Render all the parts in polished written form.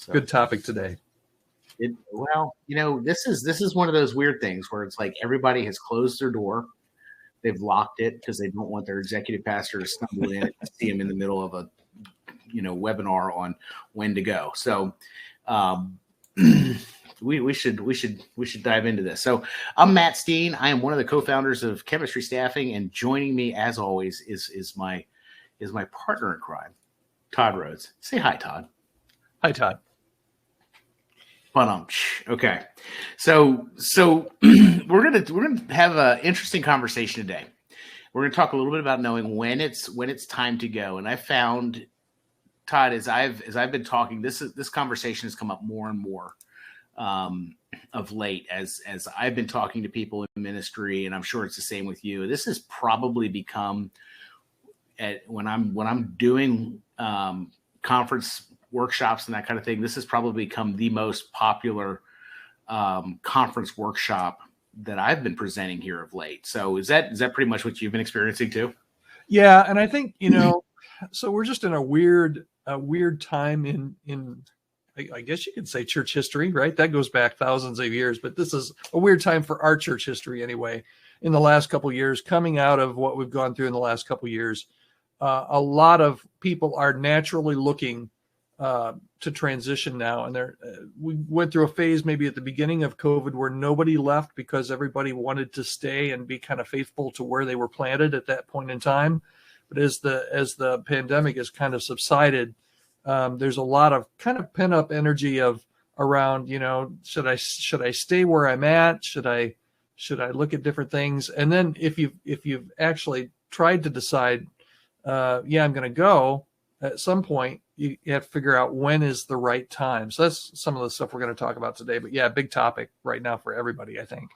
So, good topic today. This is one of those weird things where it's like everybody has closed their door. They've locked it because they don't want their executive pastor to stumble in and see them in the middle of a, webinar on when to go. So, we should dive into this. So I'm Matt Steen. I am one of the co-founders of Chemistry Staffing, and joining me as always is my partner in crime, Todd Rhoades. Say hi, Todd. Hi, Todd. Okay. So we're gonna have an interesting conversation today. We're gonna talk a little bit about knowing when it's time to go. And I found, Todd, as I've been talking, this conversation has come up more and more of late as I've been talking to people in ministry, and I'm sure it's the same with you. This has probably become, when I'm doing conference workshops and that kind of thing, this has probably become the most popular conference workshop that I've been presenting here of late. So is that pretty much what you've been experiencing too? Yeah, and I think so we're just in a weird time in I guess you could say church history, right? That goes back thousands of years, but this is a weird time for our church history anyway. In the last couple of years, coming out of what we've gone through in the last couple of years, a lot of people are naturally looking to transition now. And we went through a phase maybe at the beginning of COVID where nobody left because everybody wanted to stay and be kind of faithful to where they were planted at that point in time. But as the pandemic has kind of subsided, there's a lot of kind of pent up energy around, should I stay where I'm at? Should I look at different things? And then if you've actually tried to decide, I'm going to go, at some point you have to figure out when is the right time. So that's some of the stuff we're going to talk about today. But yeah, big topic right now for everybody, I think.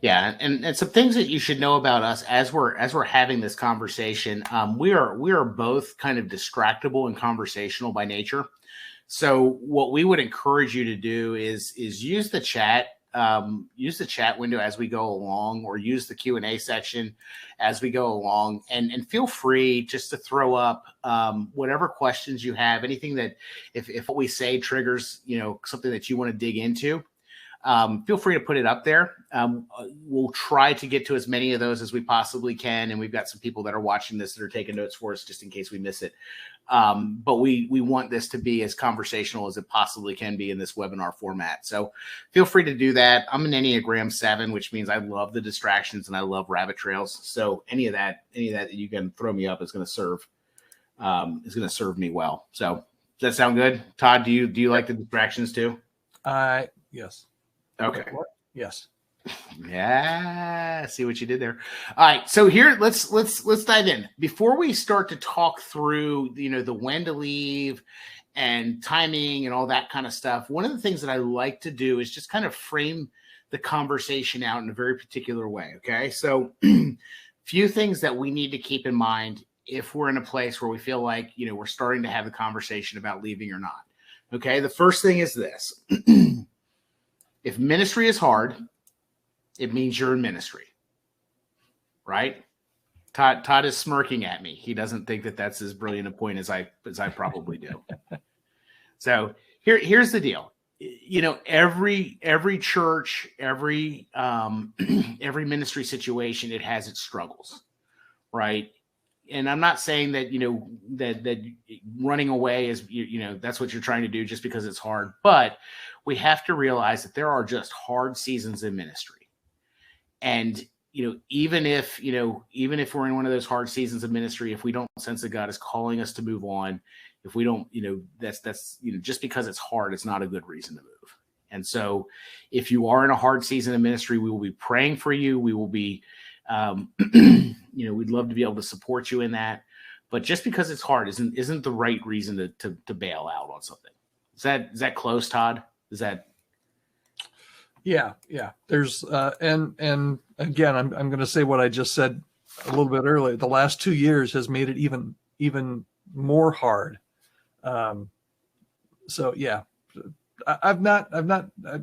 Yeah, and some things that you should know about us as we're having this conversation. We are both kind of distractible and conversational by nature. So what we would encourage you to do is use the chat. Use the chat window as we go along, or use the Q&A section as we go along, and feel free just to throw up whatever questions you have, anything that if what we say triggers something that you want to dig into. Feel free to put it up there. We'll try to get to as many of those as we possibly can, and we've got some people that are watching this that are taking notes for us just in case we miss it. But we want this to be as conversational as it possibly can be in this webinar format. So feel free to do that. I'm an Enneagram 7, which means I love the distractions and I love rabbit trails. So any of that you can throw me up is going to serve me well. So does that sound good, Todd? Do you like the distractions too? Yes. Okay. What? Yes. Yeah, see what you did there. All right, so here let's dive in. Before we start to talk through, the when to leave and timing and all that kind of stuff, one of the things that I like to do is just kind of frame the conversation out in a very particular way. Okay, so few things that we need to keep in mind if we're in a place where we feel like we're starting to have the conversation about leaving or not. Okay, the first thing is this. If ministry is hard, it means you're in ministry, right? Todd is smirking at me. He doesn't think that that's as brilliant a point as I probably do. So here's the deal. Every church, every ministry situation, it has its struggles, right? And I'm not saying that that running away is that's what you're trying to do just because it's hard, but we have to realize that there are just hard seasons in ministry. And even if we're in one of those hard seasons of ministry, if we don't sense that God is calling us to move on, if we don't, that's just because it's hard, it's not a good reason to move. And so if you are in a hard season of ministry, we will be praying for you. We will be we'd love to be able to support you in that, but just because it's hard isn't the right reason to bail out on something. Is that close, Todd? Is that? Yeah. There's and again, I'm going to say what I just said a little bit earlier. The last 2 years has made it even more hard. So yeah,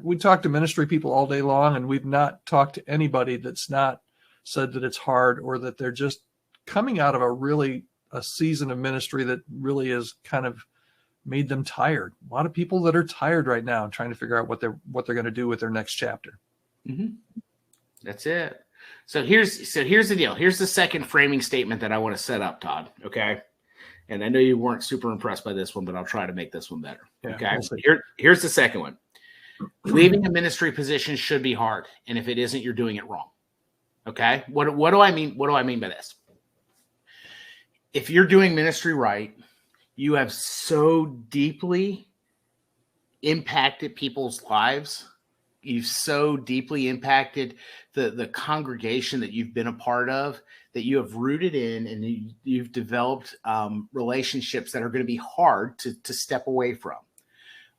we talk to ministry people all day long, and we've not talked to anybody that's not said that it's hard or that they're just coming out of a season of ministry that really is kind of made them tired. A lot of people that are tired right now trying to figure out what they're going to do with their next chapter. Mm-hmm. That's it. So here's the deal. Here's the second framing statement that I want to set up, Todd. Okay. And I know you weren't super impressed by this one, but I'll try to make this one better. Yeah, okay. We'll Here's the second one. Leaving a ministry position should be hard. And if it isn't, you're doing it wrong. Okay. What do I mean? What do I mean by this? If you're doing ministry right, you have so deeply impacted people's lives. You've so deeply impacted the congregation that you've been a part of, that you have rooted in, and you've developed relationships that are going to be hard to step away from.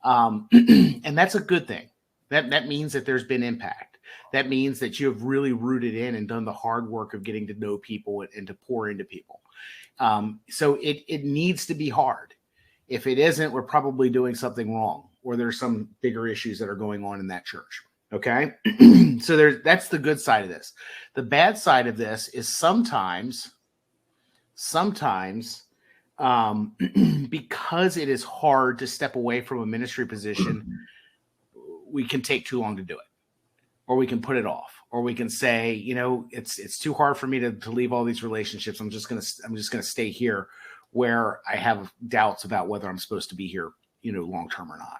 And that's a good thing. That means that there's been impact. That means that you have really rooted in and done the hard work of getting to know people and to pour into people. So it needs to be hard. If it isn't, we're probably doing something wrong, or there's some bigger issues that are going on in that church. Okay. So that's the good side of this. The bad side of this is sometimes because it is hard to step away from a ministry position, we can take too long to do it, or we can put it off, or we can say, it's too hard for me to leave all these relationships. I'm just going to stay here where I have doubts about whether I'm supposed to be here, long-term or not.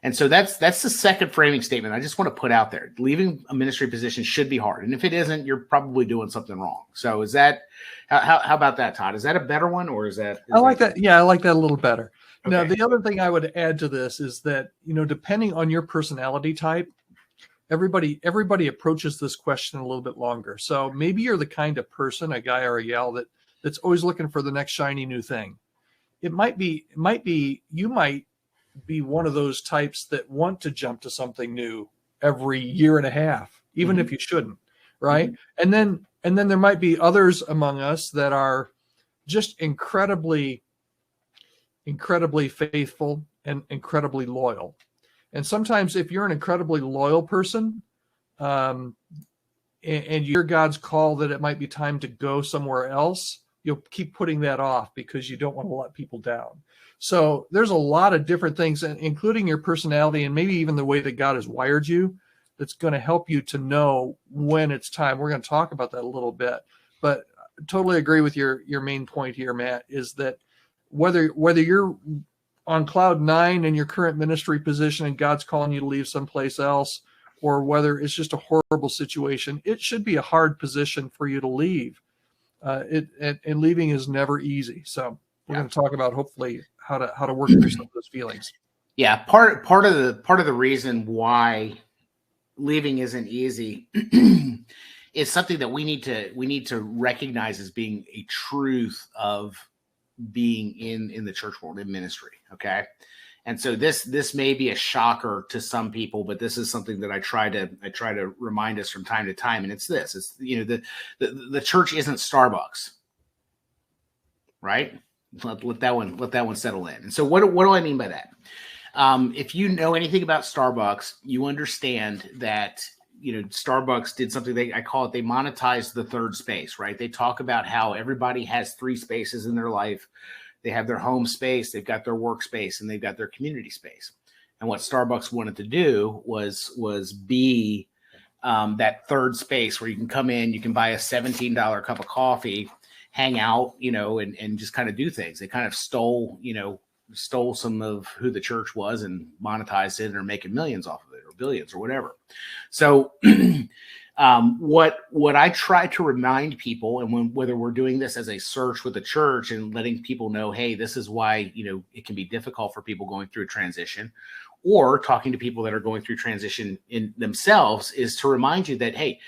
And so that's the second framing statement I just want to put out there. Leaving a ministry position should be hard. And if it isn't, you're probably doing something wrong. So is that, how about that, Todd? Is that a better one, or is that? I like that. Yeah, I like that a little better. Okay. Now, the other thing I would add to this is that, depending on your personality type, everybody approaches this question a little bit longer. So maybe you're the kind of person, a guy or a gal, that's always looking for the next shiny new thing. You might be one of those types that want to jump to something new every year and a half, even if you shouldn't, right? Mm-hmm. And then there might be others among us that are just incredibly faithful and incredibly loyal. And sometimes if you're an incredibly loyal person, and you hear God's call that it might be time to go somewhere else, you'll keep putting that off because you don't want to let people down. So there's a lot of different things, including your personality and maybe even the way that God has wired you, that's going to help you to know when it's time. We're going to talk about that a little bit, but I totally agree with your main point here, Matt, is that whether you're on cloud 9 in your current ministry position and God's calling you to leave someplace else, or whether it's just a horrible situation, it should be a hard position for you to leave. And leaving is never easy. So we're going to talk about hopefully how to work through some of those feelings. Yeah, part of the reason why leaving isn't easy is something that we need to recognize as being a truth of being in the church world, in ministry. Okay. And so this may be a shocker to some people, but this is something that I try to remind us from time to time. And it's the church isn't Starbucks, right? Let that one settle in. And so what do I mean by that? If you know anything about Starbucks, you understand that, Starbucks did something they monetized the third space, right? They talk about how everybody has 3 spaces in their life. They have their home space, they've got their workspace, and they've got their community space. And what Starbucks wanted to do was be that third space where you can come in, you can buy a $17 cup of coffee, hang out, and just kind of do things. They kind of stole some of who the church was and monetized it and are making millions off of it, or billions, or whatever. So what I try to remind people, and whether we're doing this as a search with the church and letting people know, hey, this is why, it can be difficult for people going through a transition, or talking to people that are going through transition in themselves, is to remind you that, hey,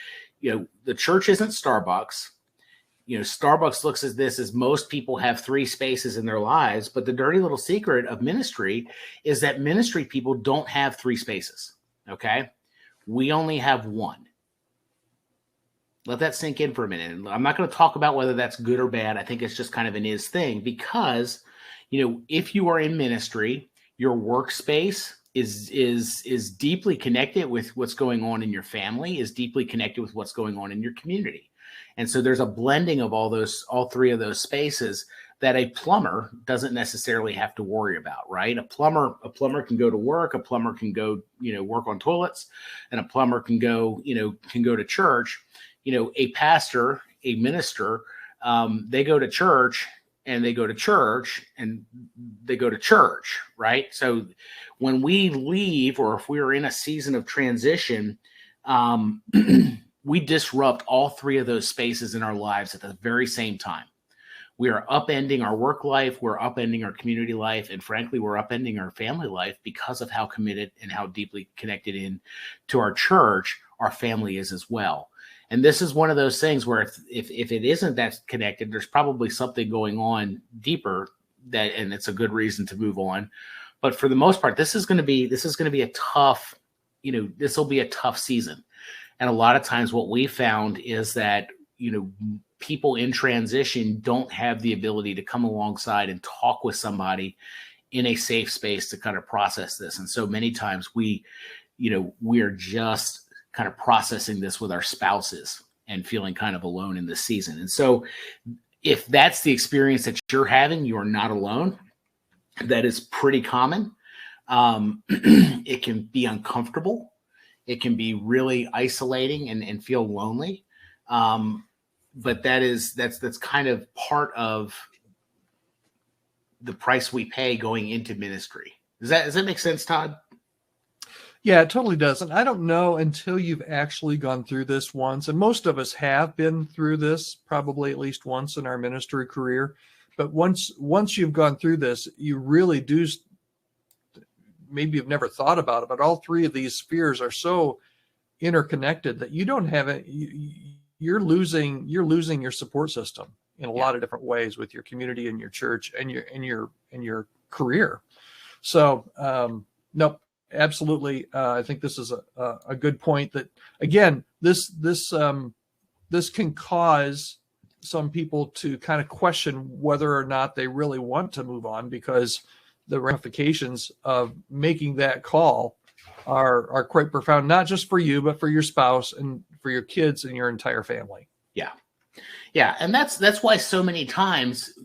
the church isn't Starbucks. Starbucks looks at this as most people have 3 spaces in their lives, but the dirty little secret of ministry is that ministry people don't have 3 spaces. Okay. We only have 1. Let that sink in for a minute. I'm not going to talk about whether that's good or bad. I think it's just kind of an is thing, because, if you are in ministry, your workspace is deeply connected with what's going on in your family, is deeply connected with what's going on in your community. And so there's a blending of all three of those spaces that a plumber doesn't necessarily have to worry about, right? A plumber can go to work, a plumber can go, work on toilets, and a plumber can go to church. A pastor, a minister, they go to church and they go to church and they go to church, right? So when we leave, or if we're in a season of transition, we disrupt all three of those spaces in our lives at the very same time. We are upending our work life, we're upending our community life, and frankly, we're upending our family life because of how committed and how deeply connected in to our church our family is as well. And this is one of those things where if it isn't that connected, there's probably something going on deeper and it's a good reason to move on. But for the most part, this is going to be a tough, this will be a tough season. And a lot of times what we found is that, people in transition don't have the ability to come alongside and talk with somebody in a safe space to kind of process this. And so many times we're just kind of processing this with our spouses and feeling kind of alone in this season. And so if that's the experience that you're having, you're not alone. That is pretty common. It can be uncomfortable. It can be really isolating and feel lonely. But that's kind of part of the price we pay going into ministry. Does that make sense, Todd? Yeah, it totally does. And I don't know until you've actually gone through this once. And most of us have been through this probably at least once in our ministry career. But once you've gone through this, you really do. Maybe you've never thought about it, but all three of these spheres are so interconnected that you don't have it. You're losing your support system in a lot of different ways with your community and your church and your career. So, nope, absolutely. I think this is a good point that, again, this can cause some people to kind of question whether or not they really want to move on, because the ramifications of making that call are quite profound, not just for you, but for your spouse and for your kids and your entire family. Yeah. Yeah. And that's why so many times,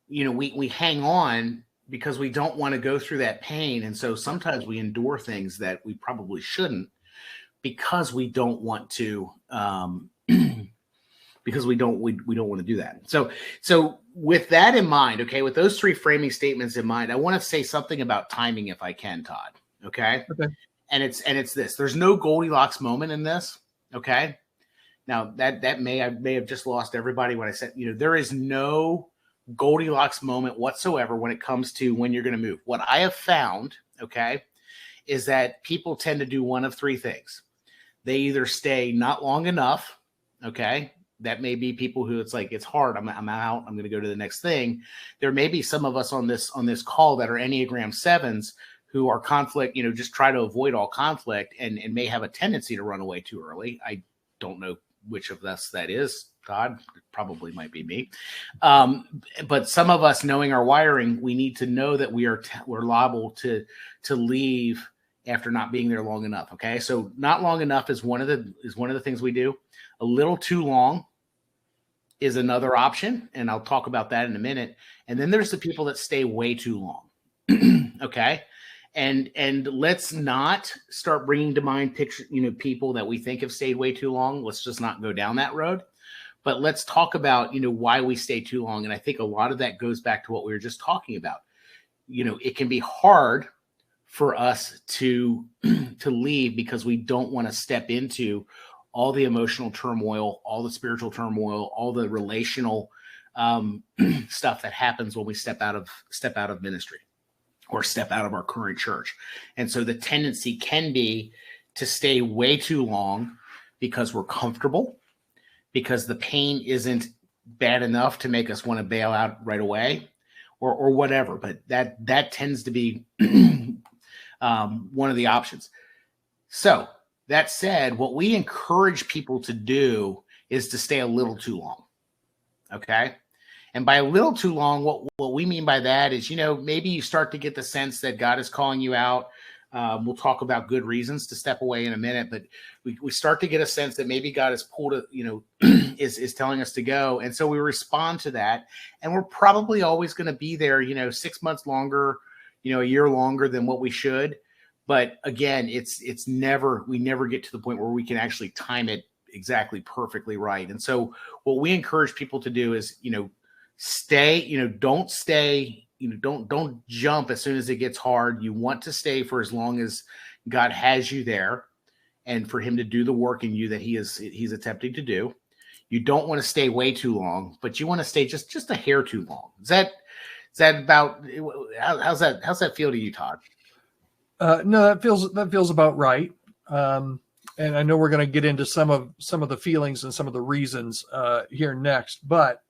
we hang on because we don't want to go through that pain. And so sometimes we endure things that we probably shouldn't because we don't want to, because we don't want to do that. So with that in mind, okay, with those three framing statements in mind, I want to say something about timing if I can, Todd. Okay. And it's this, there's no Goldilocks moment in this. Okay. Now I may have just lost everybody when I said, there is no Goldilocks moment whatsoever when it comes to when you're going to move. What I have found, okay, is that people tend to do one of three things. They either stay not long enough. Okay. That may be people who it's like, it's hard. I'm out. I'm going to go to the next thing. There may be some of us on this call that are Enneagram 7s who are conflict, just try to avoid all conflict and may have a tendency to run away too early. I don't know which of us that is, Todd. It probably might be me. But some of us, knowing our wiring, we need to know that we're liable to leave after not being there long enough. Okay. So not long enough is one of the things we do. A little too long is another option. And I'll talk about that in a minute. And then there's the people that stay way too long. Okay. And let's not start bringing to mind people that we think have stayed way too long. Let's just not go down that road. But let's talk about, why we stay too long. And I think a lot of that goes back to what we were just talking about. It can be hard for us to leave because we don't want to step into all the emotional turmoil, all the spiritual turmoil, all the relational stuff that happens when we step out of ministry or step out of our current church. And so the tendency can be to stay way too long because we're comfortable, because the pain isn't bad enough to make us want to bail out right away or whatever. But that tends to be one of the options. So that said, what we encourage people to do is to stay a little too long. Okay. And by a little too long, what we mean by that is, maybe you start to get the sense that God is calling you out. We'll talk about good reasons to step away in a minute, but we start to get a sense that maybe God has pulled is telling us to go. And so we respond to that, and we're probably always going to be there, 6 months longer, a year longer than what we should. But again, we never get to the point where we can actually time it exactly perfectly right. And so what we encourage people to do is, stay, don't stay, don't jump as soon as it gets hard. You want to stay for as long as God has you there, and for him to do the work in you that he's attempting to do. You don't want to stay way too long, but you want to stay just a hair too long. Is that about, how's that feel to you, Todd? No, that feels about right. And I know we're going to get into some of the feelings and some of the reasons here next, but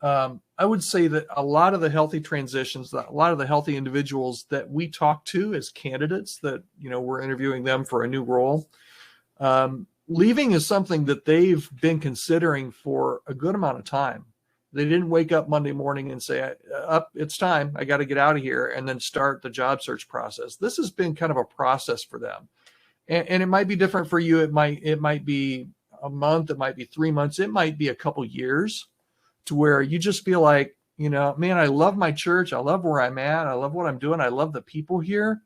I would say that a lot of the healthy transitions, a lot of the healthy individuals that we talk to as candidates that, we're interviewing them for a new role, leaving is something that they've been considering for a good amount of time. They didn't wake up Monday morning and say, it's time, I got to get out of here, and then start the job search process. This has been kind of a process for them. And it might be different for you. It might be a month, it might be 3 months, it might be a couple years, to where you just feel like, man, I love my church, I love where I'm at, I love what I'm doing, I love the people here,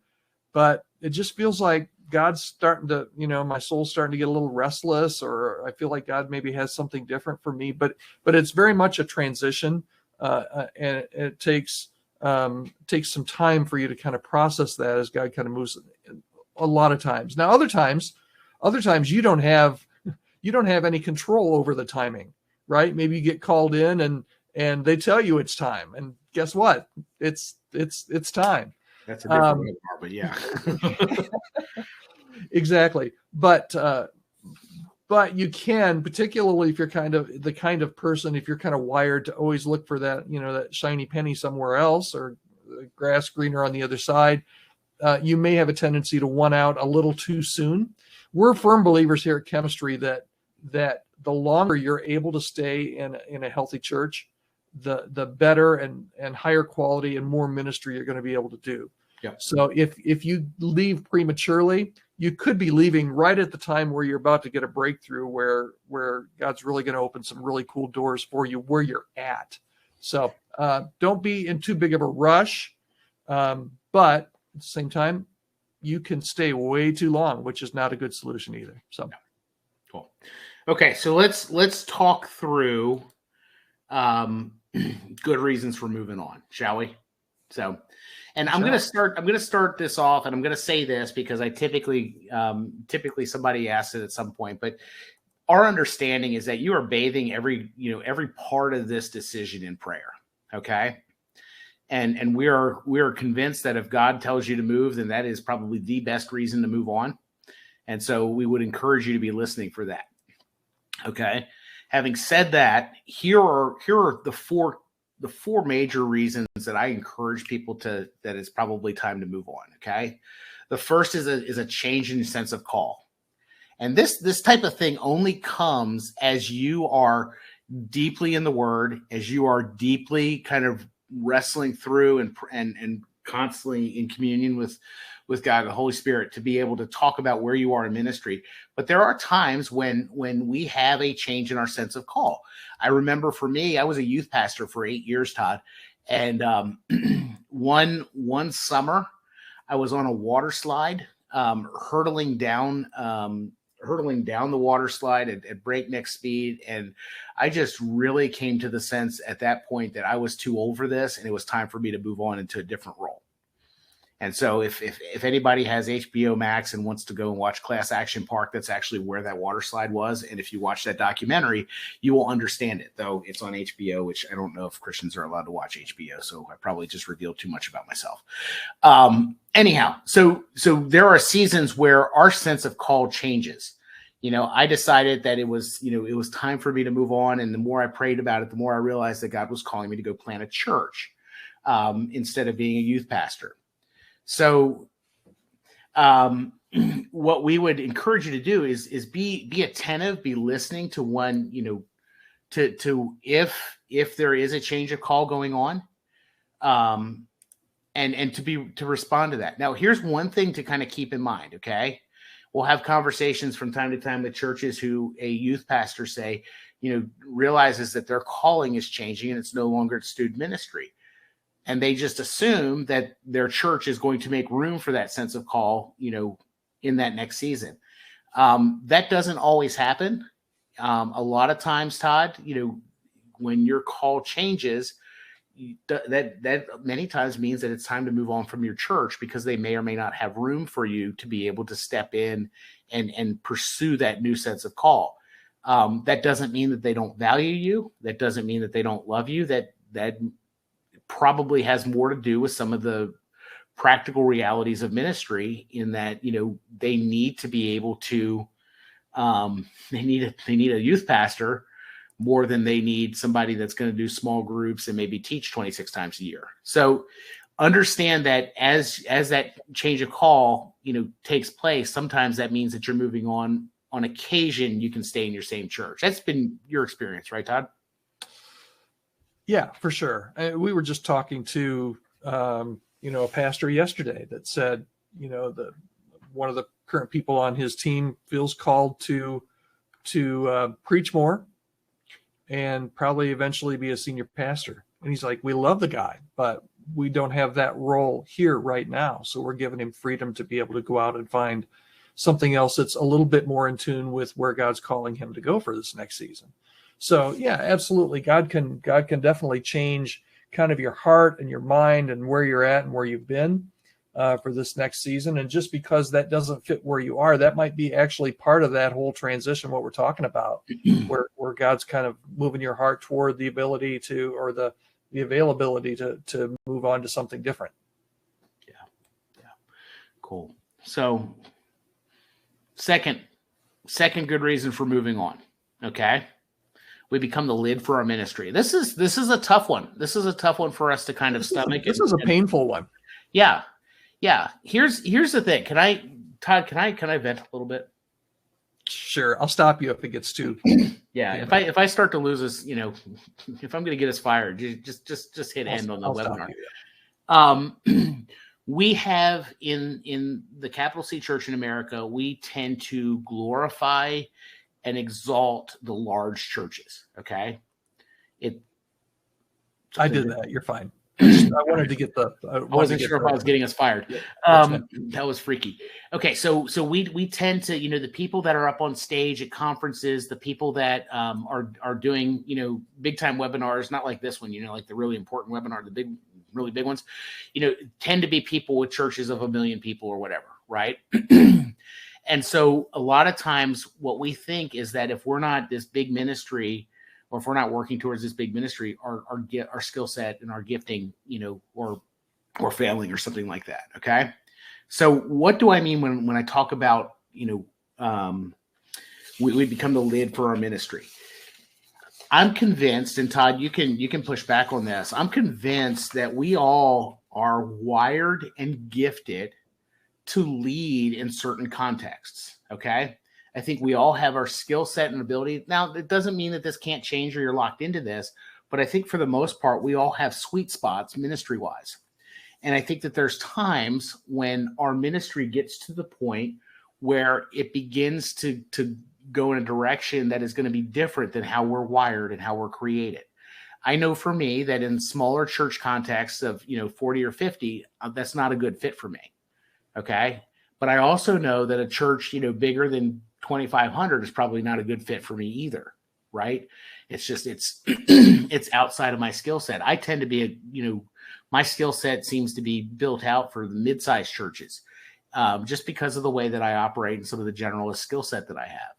but it just feels like God's starting to, my soul's starting to get a little restless, or I feel like God maybe has something different for me. But it's very much a transition, and it takes some time for you to kind of process that as God kind of moves. A lot of times, now other times you don't have any control over the timing, right? Maybe you get called in and they tell you it's time, and guess what? It's time. That's a different way, but yeah. Exactly. But you can, particularly if you're the kind of person, if you're kind of wired to always look for that, that shiny penny somewhere else, or the grass greener on the other side, you may have a tendency to want out a little too soon. We're firm believers here at Chemistry that the longer you're able to stay in a healthy church, the better and higher quality and more ministry you're going to be able to do. Yeah. So if you leave prematurely, you could be leaving right at the time where you're about to get a breakthrough, where God's really going to open some really cool doors for you where you're at. So don't be in too big of a rush, but at the same time, you can stay way too long, which is not a good solution either. So, cool. Okay, so let's talk through good reasons for moving on, shall we? So, and I'm going to start this off, and I'm going to say this because I typically somebody asks it at some point, but our understanding is that you are bathing every part of this decision in prayer. Okay. And we are convinced that if God tells you to move, then that is probably the best reason to move on. And so we would encourage you to be listening for that. Okay. Having said that, here are the four major reasons that I encourage people that it's probably time to move on. Okay. The first is a change in sense of call. And this type of thing only comes as you are deeply in the Word, as you are deeply kind of wrestling through and constantly in communion with God, the Holy Spirit, to be able to talk about where you are in ministry. But there are times when we have a change in our sense of call. I remember for me, I was a youth pastor for 8 years, Todd. And one summer I was on a water slide, hurtling down the water slide at breakneck speed. And I just really came to the sense at that point that I was too old for this, and it was time for me to move on into a different role. And so if anybody has HBO Max and wants to go and watch Class Action Park, that's actually where that water slide was. And if you watch that documentary, you will understand it, though it's on HBO, which I don't know if Christians are allowed to watch HBO. So I probably just revealed too much about myself. Anyhow, so there are seasons where our sense of call changes. I decided that it was time for me to move on. And the more I prayed about it, the more I realized that God was calling me to go plant a church instead of being a youth pastor. So what we would encourage you to do is be attentive, be listening to one, to if there is a change of call going on, and to respond to that. Now, here's one thing to kind of keep in mind. Okay. We'll have conversations from time to time with churches who a youth pastor say, realizes that their calling is changing and it's no longer student ministry. And they just assume that their church is going to make room for that sense of call, in that next season. That doesn't always happen. A lot of times, Todd, when your call changes, that many times means that it's time to move on from your church, because they may or may not have room for you to be able to step in and pursue that new sense of call. That doesn't mean that they don't value you. That doesn't mean that they don't love you. That probably has more to do with some of the practical realities of ministry, in that, they need to be able to, they need a youth pastor more than they need somebody that's going to do small groups and maybe teach 26 times a year. So understand that as that change of call, takes place, sometimes that means that you're moving on. On occasion, you can stay in your same church. That's been your experience, right, Todd? Yeah, for sure. We were just talking to, a pastor yesterday that said, one of the current people on his team feels called to preach more and probably eventually be a senior pastor. And he's like, we love the guy, but we don't have that role here right now. So we're giving him freedom to be able to go out and find something else that's a little bit more in tune with where God's calling him to go for this next season. So yeah, absolutely. God can definitely change kind of your heart and your mind and where you're at and where you've been for this next season. And just because that doesn't fit where you are, that might be actually part of that whole transition, what we're talking about, where God's kind of moving your heart toward the ability to, or the availability to move on to something different. Yeah. Cool. So second good reason for moving on. Okay. We become the lid for our ministry. This is a tough one. This is a tough one for us to kind of stomach. This is a painful one. Yeah. Here's the thing. Todd, can I vent a little bit? Sure. I'll stop you if it gets too. Yeah. If I start to lose this, if I'm going to get us fired, just hit end on the webinar. We have in the capital C Church in America, we tend to glorify and exalt the large churches. Okay. I did that. You're fine. I wanted to get I wasn't sure if I was getting us fired. That was freaky. Okay. So we tend to, the people that are up on stage at conferences, the people that are doing, big time webinars, not like this one, like the really important webinar, the really big ones, tend to be people with churches of 1 million people or whatever. Right. And so a lot of times what we think is that if we're not this big ministry, or if we're not working towards this big ministry, our skill set and our gifting, or failing or something like that. Okay. So what do I mean when I talk about, we become the lid for our ministry? I'm convinced, and Todd, you can push back on this. I'm convinced that we all are wired and gifted to lead in certain contexts. Okay. I think we all have our skill set and ability. Now, it doesn't mean that this can't change or you're locked into this, but I think for the most part, we all have sweet spots ministry wise. And I think that there's times when our ministry gets to the point where it begins to go in a direction that is going to be different than how we're wired and how we're created. I know for me that in smaller church contexts of, 40 or 50, that's not a good fit for me. Okay. But I also know that a church, bigger than 2,500 is probably not a good fit for me either. Right. It's just, it's outside of my skill set. I tend to be my skill set seems to be built out for the mid-sized churches, just because of the way that I operate and some of the generalist skill set that I have.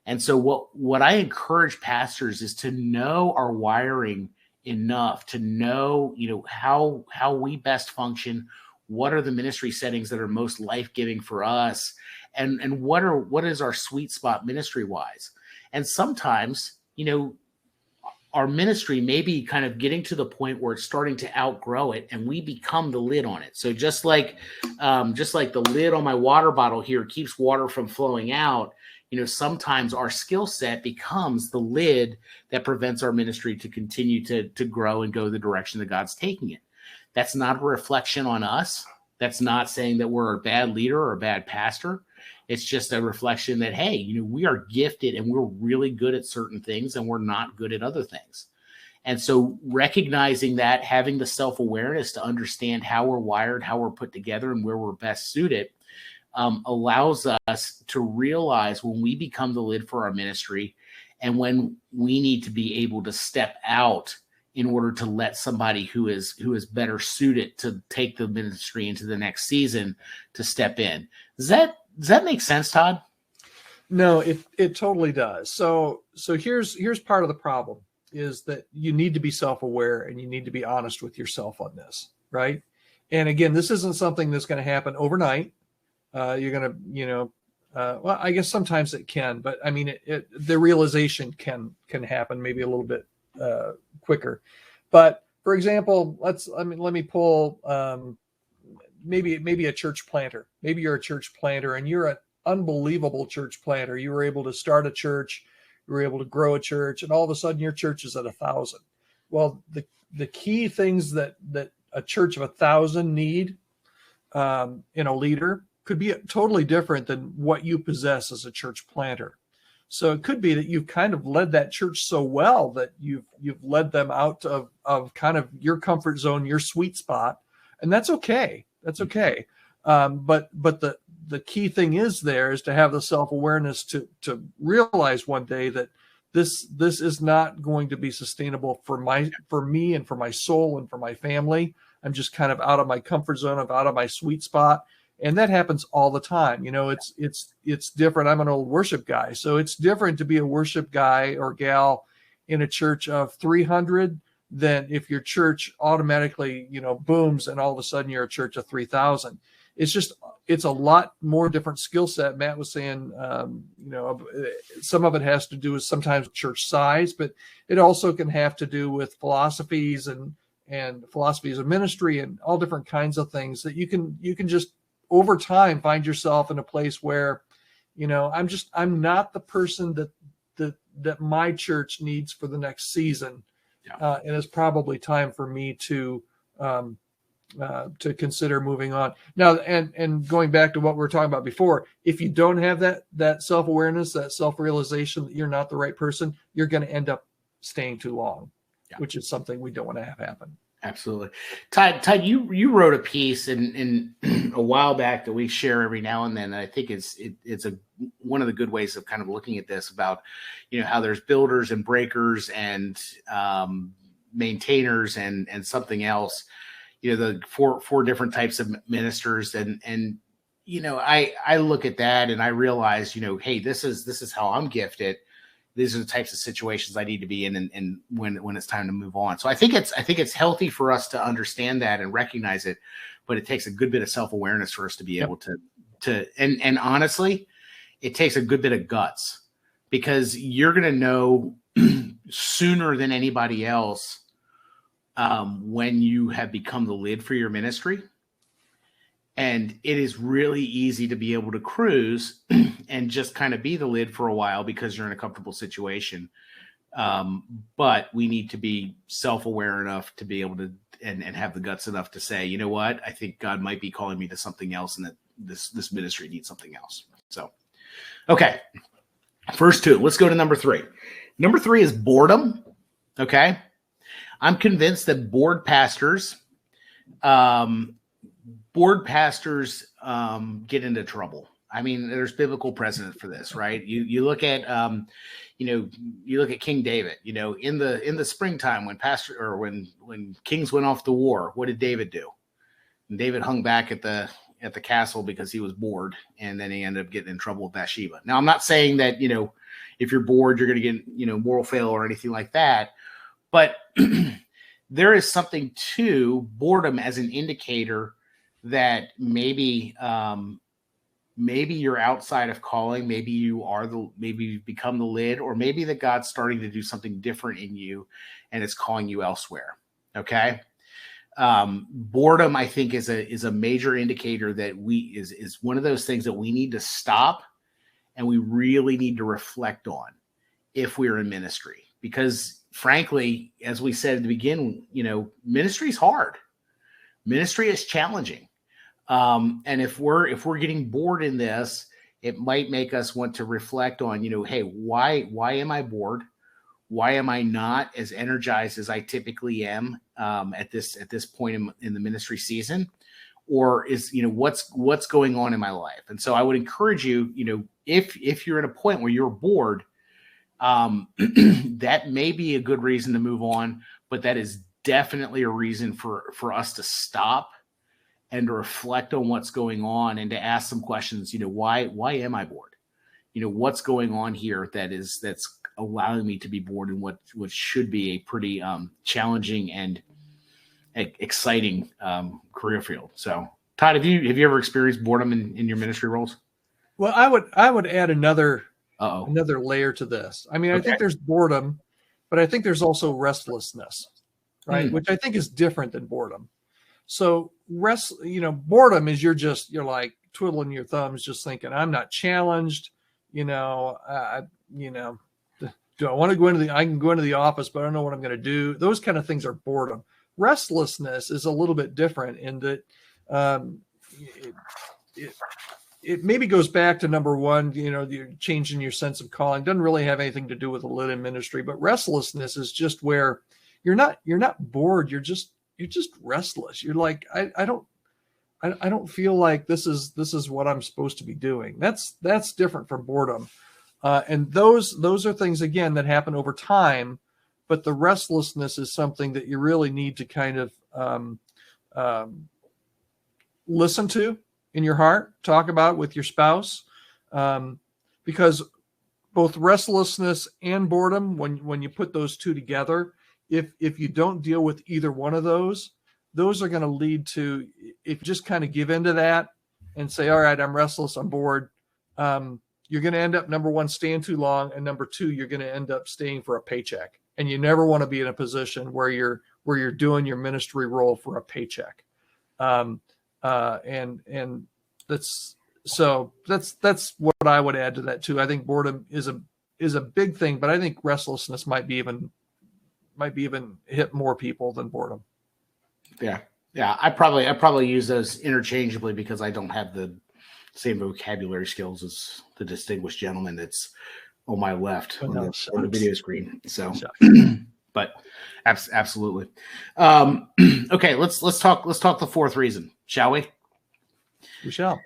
And so what I encourage pastors is to know our wiring enough to know, how we best function. What are the ministry settings that are most life-giving for us? And what is our sweet spot ministry wise? And sometimes, our ministry may be kind of getting to the point where it's starting to outgrow it and we become the lid on it. So just like the lid on my water bottle here keeps water from flowing out, sometimes our skill set becomes the lid that prevents our ministry to continue to grow and go the direction that God's taking it. That's not a reflection on us. That's not saying that we're a bad leader or a bad pastor. It's just a reflection that, hey, we are gifted and we're really good at certain things and we're not good at other things. And so recognizing that, having the self-awareness to understand how we're wired, how we're put together, and where we're best suited, allows us to realize when we become the lid for our ministry and when we need to be able to step out in order to let somebody who is better suited to take the ministry into the next season to step in. Does that make sense, Todd? No, it totally does. So here's part of the problem, is that you need to be self-aware and you need to be honest with yourself on this, right? And again, this isn't something that's going to happen overnight. You're going to, well, I guess sometimes it can, but I mean, the realization can happen maybe a little bit quicker. But for example, let me pull maybe a church planter. Maybe you're a church planter and you're an unbelievable church planter. You were able to start a church, you were able to grow a church, and all of a sudden your church is at 1,000. Well, the key things that a church of 1,000 need in a leader could be totally different than what you possess as a church planter. So it could be that you've kind of led that church so well that you've led them out of kind of your comfort zone, your sweet spot, and that's okay. That's okay. But the key thing is to have the self-awareness to realize one day that this is not going to be sustainable for me and for my soul and for my family. I'm just kind of out of my comfort zone, out of my sweet spot. And that happens all the time. It's different. I'm an old worship guy, so it's different to be a worship guy or gal in a church of 300 than if your church automatically, booms and all of a sudden you're a church of 3,000. It's a lot more different skill set. Matt was saying, some of it has to do with sometimes church size, but it also can have to do with philosophies and philosophies of ministry and all different kinds of things that you can just over time find yourself in a place where, I'm not the person that my church needs for the next season. Yeah. And it's probably time for me to consider moving on now. And going back to what we were talking about before, if you don't have that self-awareness, that self-realization that you're not the right person, you're going to end up staying too long, which is something we don't want to have happen. Absolutely. Todd, you wrote a piece in a while back that we share every now and then. And I think it's one of the good ways of kind of looking at this about, how there's builders and breakers and maintainers and something else, the four different types of ministers. And I look at that and I realize, hey, this is how I'm gifted. These are the types of situations I need to be in and when it's time to move on. So I think it's healthy for us to understand that and recognize it, but it takes a good bit of self-awareness for us to be able to and honestly, it takes a good bit of guts, because you're going to know sooner than anybody else when you have become the lid for your ministry. And it is really easy to be able to cruise and just kind of be the lid for a while because you're in a comfortable situation. But we need to be self-aware enough to be able to and have the guts enough to say, you know what, I think God might be calling me to something else and that this ministry needs something else. So, okay. First two, let's go to number 3. Number 3 is boredom. Okay. I'm convinced that bored pastors get into trouble. I mean, there's biblical precedent for this, right? You look at, you look at King David, in the springtime when kings went off to war, what did David do? And David hung back at the castle because he was bored, and then he ended up getting in trouble with Bathsheba. Now, I'm not saying that, if you're bored, you're going to get, moral fail or anything like that, but there is something to boredom as an indicator that maybe you're outside of calling, maybe you've become the lid, or maybe that God's starting to do something different in you and it's calling you elsewhere. Okay. Boredom, I think, is a major indicator that is one of those things that we need to stop and we really need to reflect on if we're in ministry, because frankly, as we said at the beginning, ministry is hard. Ministry is challenging. And if we're getting bored in this, It might make us want to reflect on, hey, why am I bored? Why am I not as energized as I typically am at this point in the ministry season? Or is, what's going on in my life? And so I would encourage you, if you're at a point where you're bored, that may be a good reason to move on, but that is definitely a reason for us to stop and to reflect on what's going on and to ask some questions. Why am I bored? What's going on here that's allowing me to be bored in what should be a pretty challenging and exciting career field. So, Todd, have you ever experienced boredom in your ministry roles? Well, I would add another layer to this. I mean, I think there's boredom, but I think there's also restlessness, right? Which I think is different than boredom. So boredom is you're like twiddling your thumbs, just thinking, I'm not challenged. Do I want to go I can go into the office, but I don't know what I'm going to do. Those kind of things are boredom. Restlessness is a little bit different in that it maybe goes back to number one, you're changing your sense of calling. Doesn't really have anything to do with a lit in ministry, but restlessness is just where you're not bored. You're just restless. You're like, I don't feel like this is what I'm supposed to be doing. That's different from boredom. And those are things, again, that happen over time, but the restlessness is something that you really need to kind of listen to in your heart, talk about with your spouse, because both restlessness and boredom, when you put those two together, if you don't deal with either one of those are going to lead to, if you just kind of give into that and say, all right, I'm restless, I'm bored, you're going to end up, number one, staying too long, and number two, you're going to end up staying for a paycheck. And you never want to be in a position where you're doing your ministry role for a paycheck. And that's what I would add to that too. I think boredom is a big thing, but I think restlessness might be even hit more people than boredom. Yeah. I probably use those interchangeably because I don't have the same vocabulary skills as the distinguished gentleman that's on my left on the video screen. So, but absolutely. Okay, let's talk the fourth reason, shall we? We shall.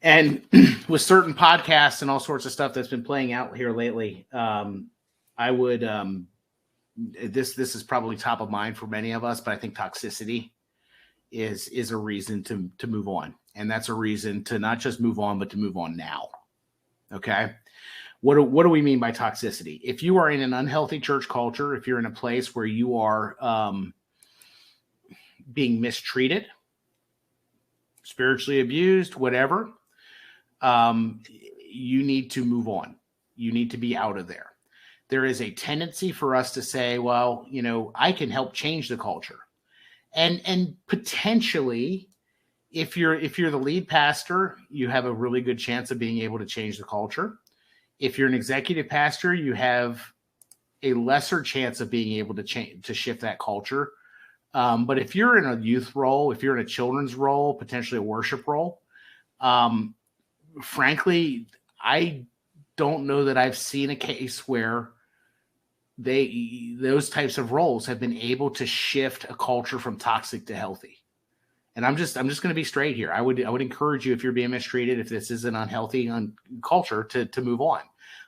And with certain podcasts and all sorts of stuff that's been playing out here lately, I would this is probably top of mind for many of us, but I think toxicity is a reason to move on. And that's a reason to not just move on, but to move on now. Okay. What do we mean by toxicity? If you are in an unhealthy church culture, if you're in a place where you are being mistreated, spiritually abused, whatever, you need to move on. You need to be out of there. There is a tendency for us to say, well, I can help change the culture. And potentially, if you're the lead pastor, you have a really good chance of being able to change the culture. If you're an executive pastor, you have a lesser chance of being able to shift that culture. But if you're in a youth role, if you're in a children's role, potentially a worship role, frankly, I don't know that I've seen a case where those types of roles have been able to shift a culture from toxic to healthy. And I'm just going to be straight here. I would encourage you, if you're being mistreated, if this is an unhealthy culture, to move on.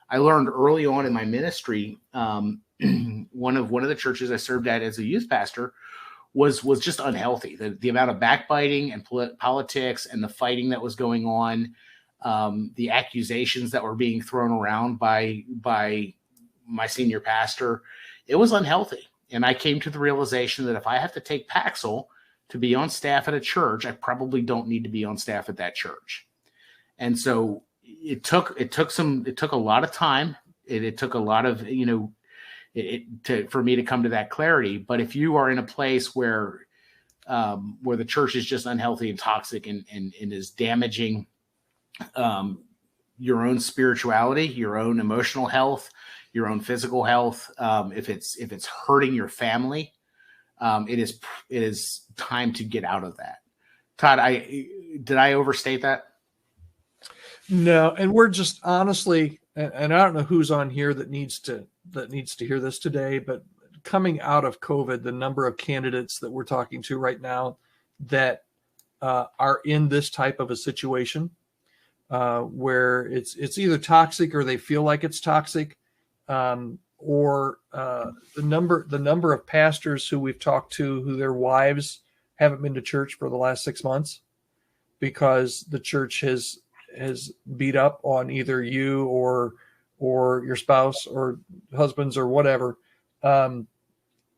I learned early on in my ministry, one of the churches I served at as a youth pastor was just unhealthy. The amount of backbiting and politics and the fighting that was going on, the accusations that were being thrown around by my senior pastor, it was unhealthy. And I came to the realization that if I have to take Paxil to be on staff at a church, I probably don't need to be on staff at that church. And so it took a lot of time. It took a lot of, for me to come to that clarity. But if you are in a place where the church is just unhealthy and toxic and is damaging your own spirituality, your own emotional health, your own physical health, if it's hurting your family, it is time to get out of that. Todd, did I overstate that? No, and we're just honestly, and I don't know who's on here that needs to hear this today, but coming out of COVID, the number of candidates that we're talking to right now that are in this type of a situation where it's either toxic or they feel like it's toxic, or the number of pastors who we've talked to who their wives haven't been to church for the last 6 months because the church has beat up on either you or your spouse or husbands or whatever.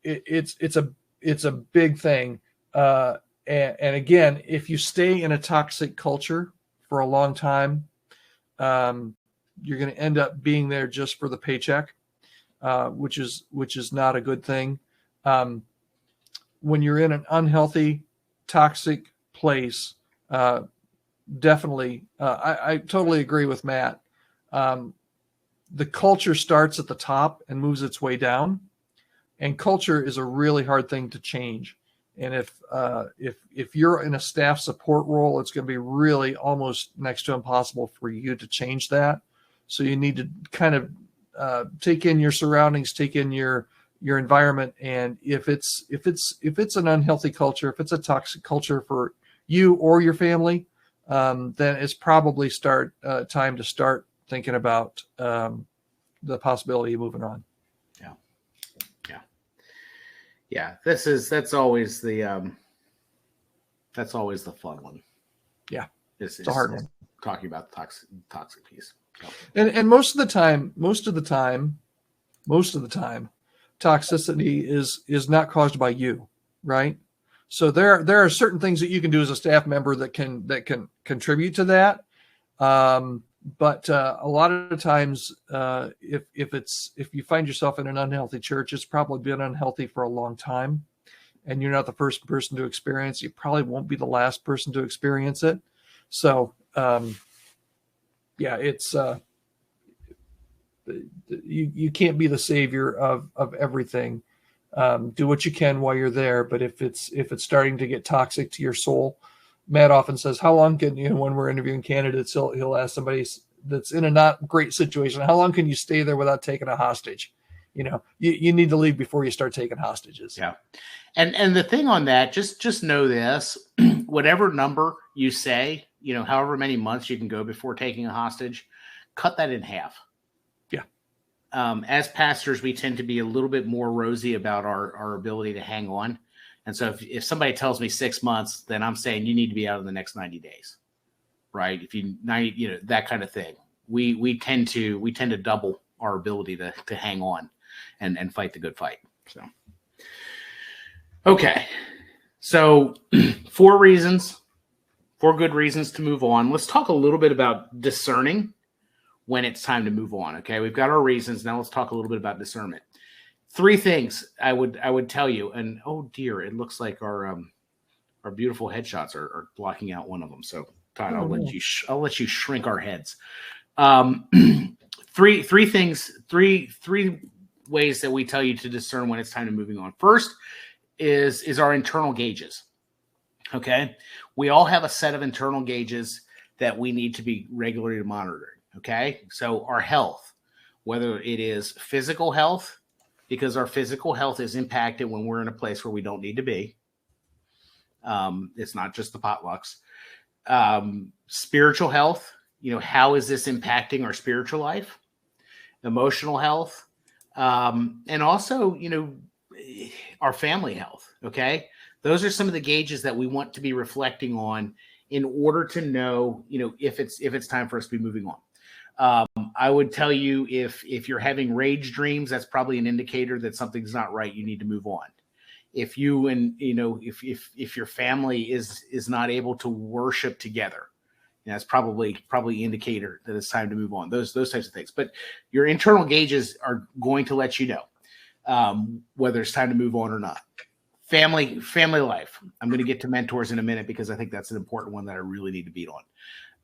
It's a big thing. And again, if you stay in a toxic culture for a long time, you're going to end up being there just for the paycheck, which is not a good thing. When you're in an unhealthy, toxic place, definitely, I totally agree with Matt. The culture starts at the top and moves its way down, and culture is a really hard thing to change. And if you're in a staff support role, it's going to be really almost next to impossible for you to change that. So you need to kind of take in your surroundings, take in your environment, and if it's an unhealthy culture, if it's a toxic culture for you or your family, then it's probably time to start thinking about the possibility of moving on. Yeah. That's always the fun one. Yeah, it's a hard one. Talking about the toxic piece. So. And most of the time, toxicity is not caused by you, right? So there are certain things that you can do as a staff member that can contribute to that. But a lot of the times, if you find yourself in an unhealthy church, it's probably been unhealthy for a long time, and you're not the first person to experience. You probably won't be the last person to experience it. So, it's you can't be the savior of everything. Do what you can while you're there, but if it's starting to get toxic to your soul, Matt often says, how long can you, when we're interviewing candidates, he'll ask somebody that's in a not great situation, how long can you stay there without taking a hostage? You need to leave before you start taking hostages. Yeah. And the thing on that, just know this, whatever number you say, however many months you can go before taking a hostage, cut that in half. Yeah. As pastors, we tend to be a little bit more rosy about our ability to hang on. And so if somebody tells me 6 months, then I'm saying you need to be out in the next 90 days, right? That kind of thing. We tend to double our ability to hang on and fight the good fight. So, okay. So 4 good reasons to move on. Let's talk a little bit about discerning when it's time to move on. Okay. We've got our reasons. Now let's talk a little bit about discernment. 3 things I would tell you, and oh dear, it looks like our beautiful headshots are blocking out one of them. So Todd, I'll let you shrink our heads. 3 things, 3 ways that we tell you to discern when it's time to moving on. First is our internal gauges. Okay, we all have a set of internal gauges that we need to be regularly monitoring. Okay, so our health, whether it is physical health, because our physical health is impacted when we're in a place where we don't need to be. It's not just the potlucks. Spiritual health, how is this impacting our spiritual life? Emotional health, and also, our family health. Okay. Those are some of the gauges that we want to be reflecting on in order to know, if it's time for us to be moving on. I would tell you if you're having rage dreams, that's probably an indicator that something's not right. You need to move on. If you if your family is not able to worship together, that's probably indicator that it's time to move on. Those types of things. But your internal gauges are going to let you know whether it's time to move on or not. Family life. I'm going to get to mentors in a minute because I think that's an important one that I really need to beat on.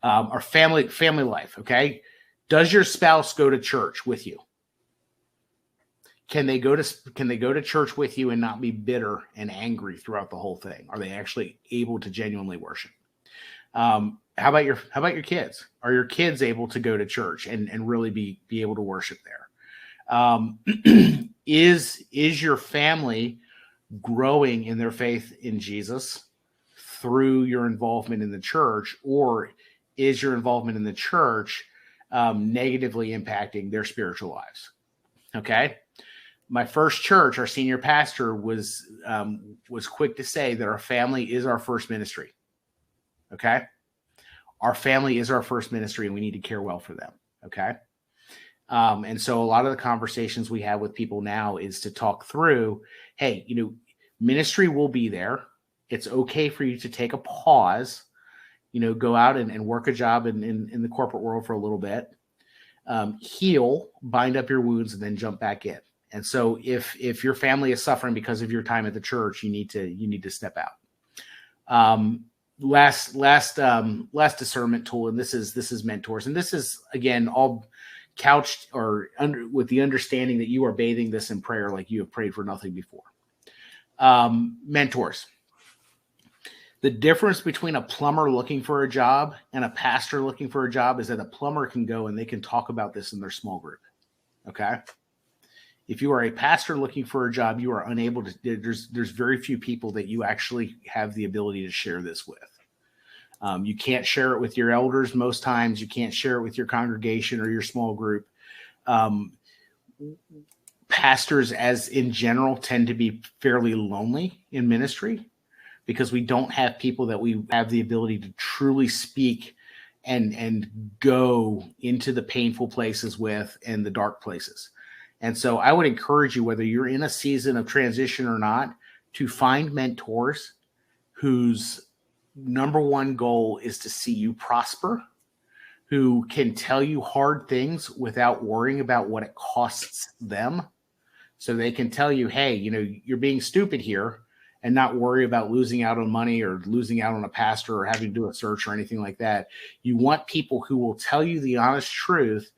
Our family life. Okay. Does your spouse go to church with you? Can they go to church with you and not be bitter and angry throughout the whole thing? Are they actually able to genuinely worship? How about your kids? Are your kids able to go to church and really be able to worship there? Is your family growing in their faith in Jesus through your involvement in the church, or is your involvement in the church negatively impacting their spiritual lives? Okay. My first church, our senior pastor was quick to say that our family is our first ministry. Okay. Our family is our first ministry, and we need to care well for them. Okay. And so a lot of the conversations we have with people now is to talk through, hey, ministry will be there. It's okay for you to take a pause, go out and work a job in the corporate world for a little bit, heal, bind up your wounds, and then jump back in. And so if your family is suffering because of your time at the church, you need to step out. Last discernment tool, and this is mentors, and this is again all couched or with the understanding that you are bathing this in prayer, like you have prayed for nothing before. Mentors. The difference between a plumber looking for a job and a pastor looking for a job is that a plumber can go and they can talk about this in their small group. Okay. If you are a pastor looking for a job, you are unable to, there's very few people that you actually have the ability to share this with. You can't share it with your elders most times. You can't share it with your congregation or your small group. Pastors, as in general, tend to be fairly lonely in ministry because we don't have people that we have the ability to truly speak and go into the painful places with and the dark places. And so I would encourage you, whether you're in a season of transition or not, to find mentors whose number one goal is to see you prosper, who can tell you hard things without worrying about what it costs them. So they can tell you, hey, you're being stupid here, and not worry about losing out on money or losing out on a pastor or having to do a search or anything like that. You want people who will tell you the honest truth,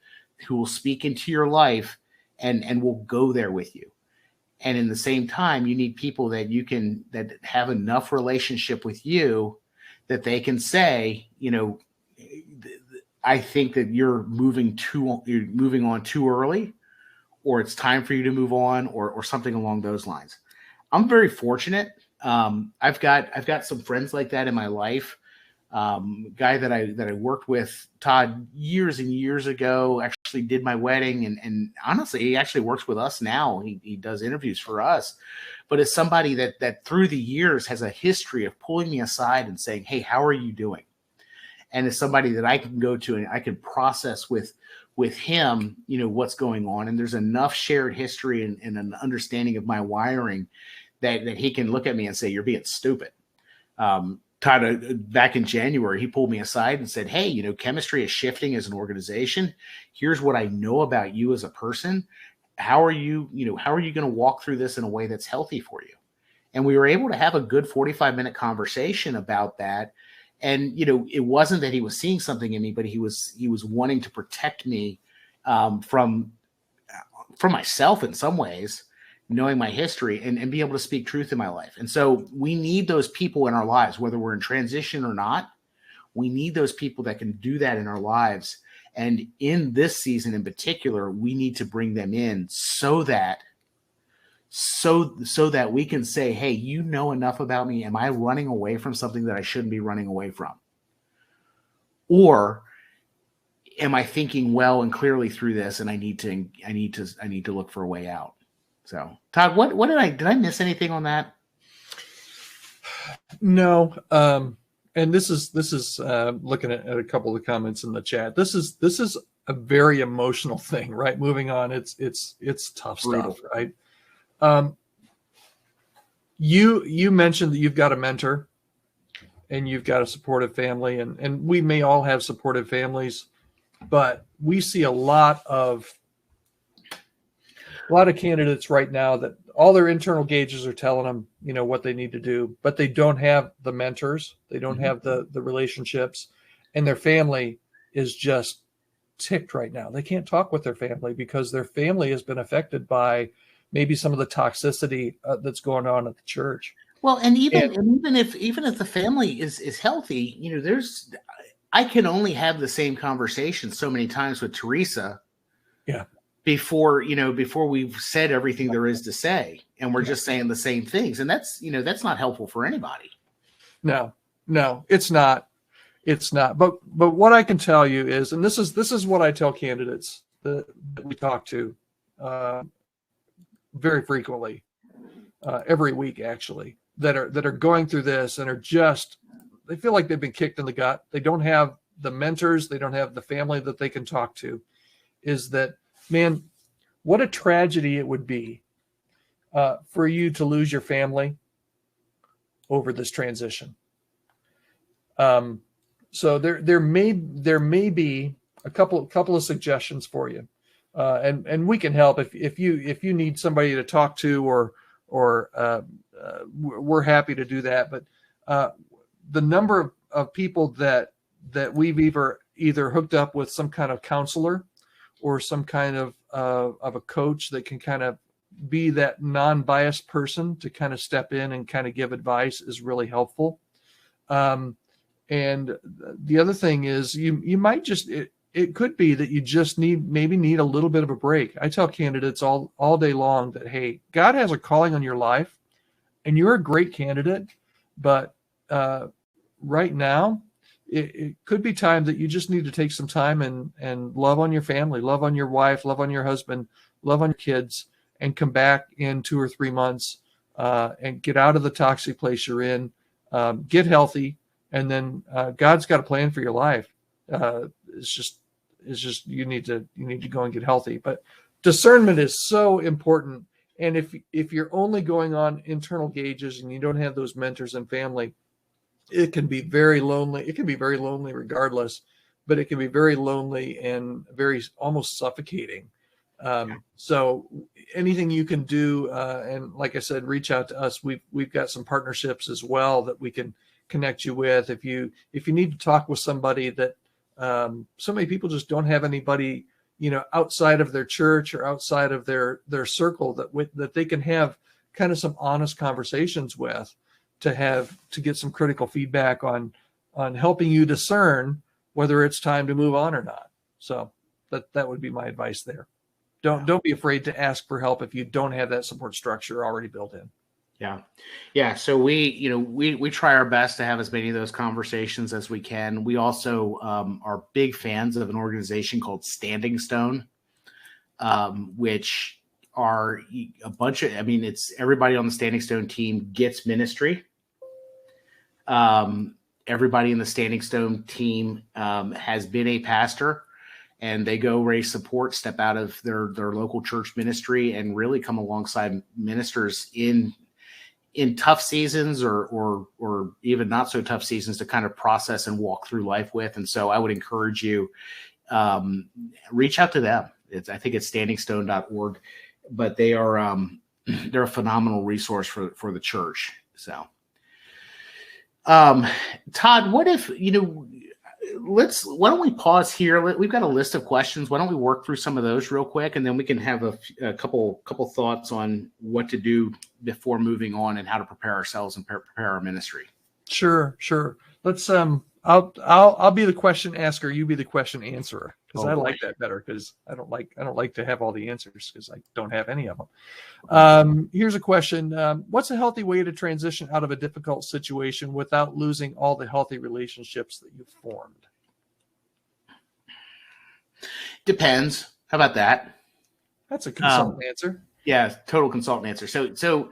who will speak into your life and will go there with you. And in the same time, you need people that that have enough relationship with you that they can say, I think that you're moving on too early, or it's time for you to move on, or something along those lines. I'm very fortunate. I've got some friends like that in my life. Guy that I worked with, Todd, years and years ago, actually did my wedding, and honestly, he actually works with us now. He does interviews for us, but it's somebody that through the years has a history of pulling me aside and saying, hey, how are you doing? And it's somebody that I can go to and I can process with him, what's going on. And there's enough shared history and an understanding of my wiring that he can look at me and say, you're being stupid. Todd, back in January, he pulled me aside and said, hey, chemistry is shifting as an organization. Here's what I know about you as a person. How are you going to walk through this in a way that's healthy for you? And we were able to have a good 45-minute conversation about that. And, it wasn't that he was seeing something in me, but he was wanting to protect me from myself in some ways, knowing my history and be able to speak truth in my life. And so we need those people in our lives, whether we're in transition or not. We need those people that can do that in our lives. And in this season in particular, we need to bring them in so that we can say, hey, you know enough about me. Am I running away from something that I shouldn't be running away from? Or am I thinking well and clearly through this, and I need to look for a way out? So, Todd, what did I miss anything on that? No. And this is looking at a couple of the comments in the chat. This is a very emotional thing, right? Moving on. It's tough Brutal stuff, right? You mentioned that you've got a mentor and you've got a supportive family, and we may all have supportive families, but we see a lot of candidates right now that all their internal gauges are telling them, what they need to do, but they don't have the mentors. They don't have the relationships, and their family is just ticked right now. They can't talk with their family because their family has been affected by maybe some of the toxicity that's going on at the church. Well, and even if the family is healthy, I can only have the same conversation so many times with Teresa Yeah. before we've said everything there is to say, and we're Yeah. just saying the same things, and that's not helpful for anybody. No, it's not. It's not. But what I can tell you is, and this is what I tell candidates that we talk to very frequently, every week actually, that are going through this and they feel like they've been kicked in the gut. They don't have the mentors, they don't have the family that they can talk to. Is that, man, what a tragedy it would be for you to lose your family over this transition. So there may be a couple of suggestions for you, and we can help if you need somebody to talk to, or we're happy to do that. But the number of people that we've either hooked up with some kind of counselor or some kind of a coach that can kind of be that non-biased person to kind of step in and kind of give advice is really helpful. And the other thing is you might just, it could be that you just need a little bit of a break. I tell candidates all day long that, hey, God has a calling on your life and you're a great candidate, but right now it could be time that you just need to take some time and love on your family, love on your wife, love on your husband, love on your kids, and come back in 2 or 3 months and get out of the toxic place you're in, get healthy. And then God's got a plan for your life. It's just you need to go and get healthy. But discernment is so important. And if you're only going on internal gauges and you don't have those mentors and family, it can be very lonely. It can be very lonely regardless, but it can be very lonely and very almost suffocating. So anything you can do, and like I said, reach out to us. We've got some partnerships as well that we can connect you with. If you need to talk with somebody that so many people just don't have anybody, outside of their church or outside of their circle that they can have kind of some honest conversations with, to get some critical feedback on helping you discern whether it's time to move on or not. So that would be my advice there. Don't be afraid to ask for help if you don't have that support structure already built in. Yeah. So we try our best to have as many of those conversations as we can. We also are big fans of an organization called Standing Stone, which are a bunch of, it's everybody on the Standing Stone team gets ministry. Everybody in the Standing Stone team has been a pastor, and they go raise support, step out of their local church ministry, and really come alongside ministers in tough seasons or even not so tough seasons to kind of process and walk through life with. And so I would encourage you, reach out to them. I think it's standingstone.org, but they are, they're a phenomenal resource for the church. So, Todd, what if, why don't we pause here? We've got a list of questions. Why don't we work through some of those real quick, and then we can have a couple thoughts on what to do before moving on and how to prepare ourselves and prepare our ministry. Sure. Let's I'll be the question asker, you be the question answerer, because I like that better, because I don't like to have all the answers, because I don't have any of them. Here's a question. What's a healthy way to transition out of a difficult situation without losing all the healthy relationships that you've formed? Depends. How about that? That's a consultant answer. Yeah, total consultant answer. So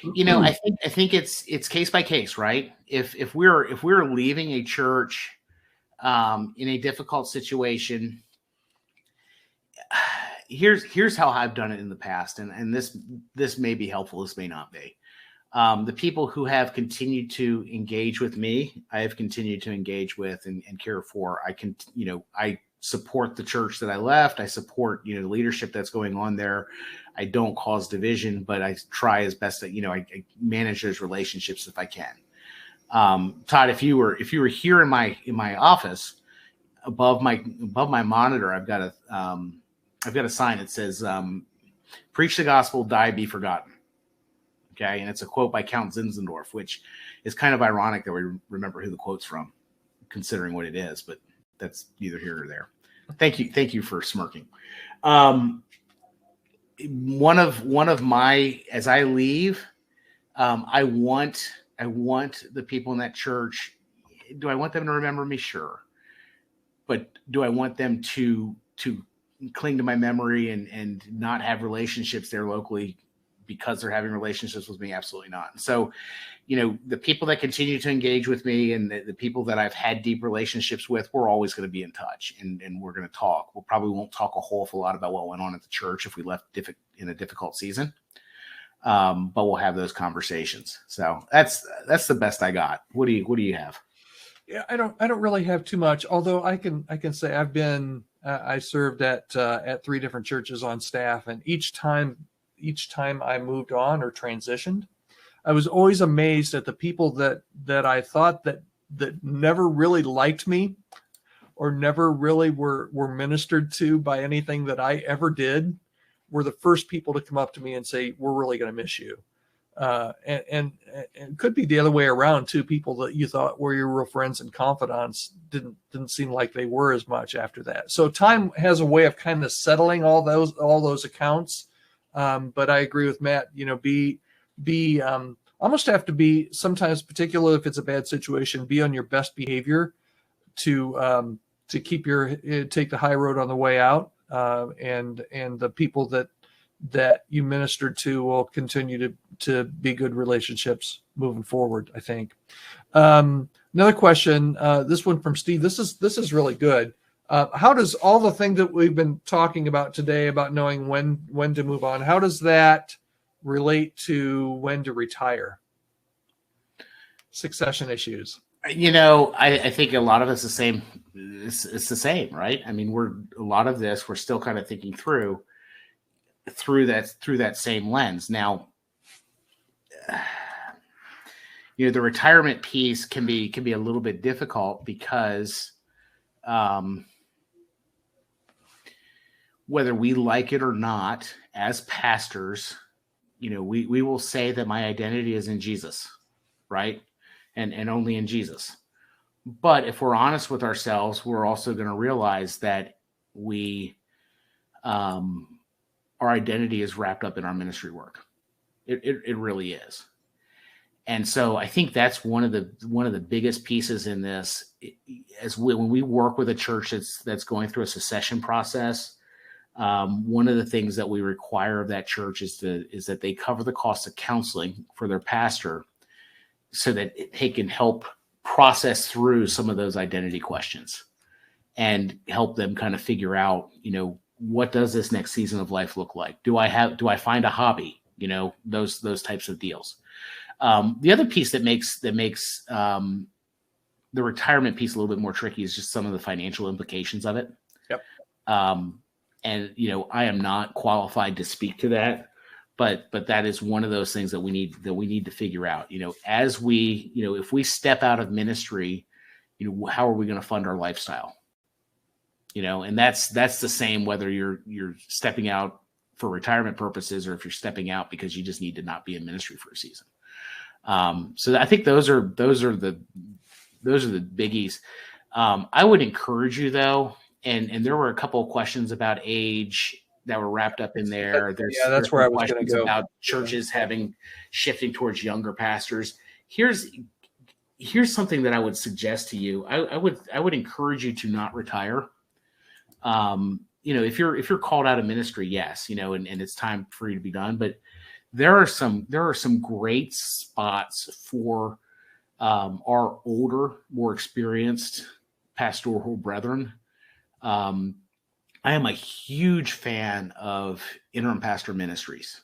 I think it's case by case, right? If we're leaving a church in a difficult situation, here's how I've done it in the past, and this may be helpful, this may not be. The people who have continued to engage with me, I have continued to engage with and care for. I support the church that I left. I support the leadership that's going on there. I don't cause division, but I try as best that I manage those relationships if I can. Todd, if you were here in my office, above my monitor, I've got a sign that says "Preach the gospel, die, be forgotten." Okay. And it's a quote by Count Zinzendorf, which is kind of ironic that we remember who the quote's from, considering what it is, but that's neither here or there. Thank you. Thank you for smirking. One of my, as I leave, I want the people in that church. Do I want them to remember me? Sure. But do I want them to cling to my memory and not have relationships there locally because they're having relationships with me? Absolutely not. So, the people that continue to engage with me and the people that I've had deep relationships with, we're always going to be in touch and we're going to talk. We'll probably won't talk a whole lot about what went on at the church if we left in a difficult season. But we'll have those conversations. So that's the best I got. What do you have? Yeah, I don't really have too much, although I can say I served at 3 different churches on staff, and each time I moved on or transitioned, I was always amazed at the people that I thought that never really liked me or never really were ministered to by anything that I ever did, were the first people to come up to me and say, "We're really going to miss you." And it could be the other way around too. People that you thought were your real friends and confidants didn't seem like they were as much after that. So time has a way of kind of settling all those accounts. But I agree with Matt. Be almost have to be sometimes, particularly if it's a bad situation, be on your best behavior to keep take the high road on the way out. And the people that you ministered to will continue to be good relationships moving forward, I think. Another question, this one from Steve. This is really good. How does all the things that we've been talking about today about knowing when to move on, how does that relate to when to retire? Succession issues. I think a lot of it's the same. It's the same, right? I mean, we're still kind of thinking through that same lens. Now, the retirement piece can be a little bit difficult because whether we like it or not, as pastors, we will say that my identity is in Jesus, right? And only in Jesus. But if we're honest with ourselves, we're also going to realize that our identity is wrapped up in our ministry work. It really is. And so I think that's one of the biggest pieces in this. When we work with a church that's going through a succession process, one of the things that we require of that church is that they cover the cost of counseling for their pastor, so that they can help process through some of those identity questions and help them kind of figure out, what does this next season of life look like? Do I find a hobby? Those types of deals. The other piece that makes the retirement piece a little bit more tricky is just some of the financial implications of it. Yep. And I am not qualified to speak to that, but that is one of those things that we need to figure out. As we, if we step out of ministry, how are we going to fund our lifestyle? And that's the same whether you're stepping out for retirement purposes or if you're stepping out because you just need to not be in ministry for a season. So I think those are the biggies. I would encourage you though, and there were a couple of questions about age that were wrapped up in there. That's where I was going to go. About churches shifting towards younger pastors. Here's something that I would suggest to you. I would encourage you to not retire. If you're called out of ministry, yes, and it's time for you to be done. But there are some great spots for our older, more experienced pastoral brethren. I am a huge fan of interim pastor ministries.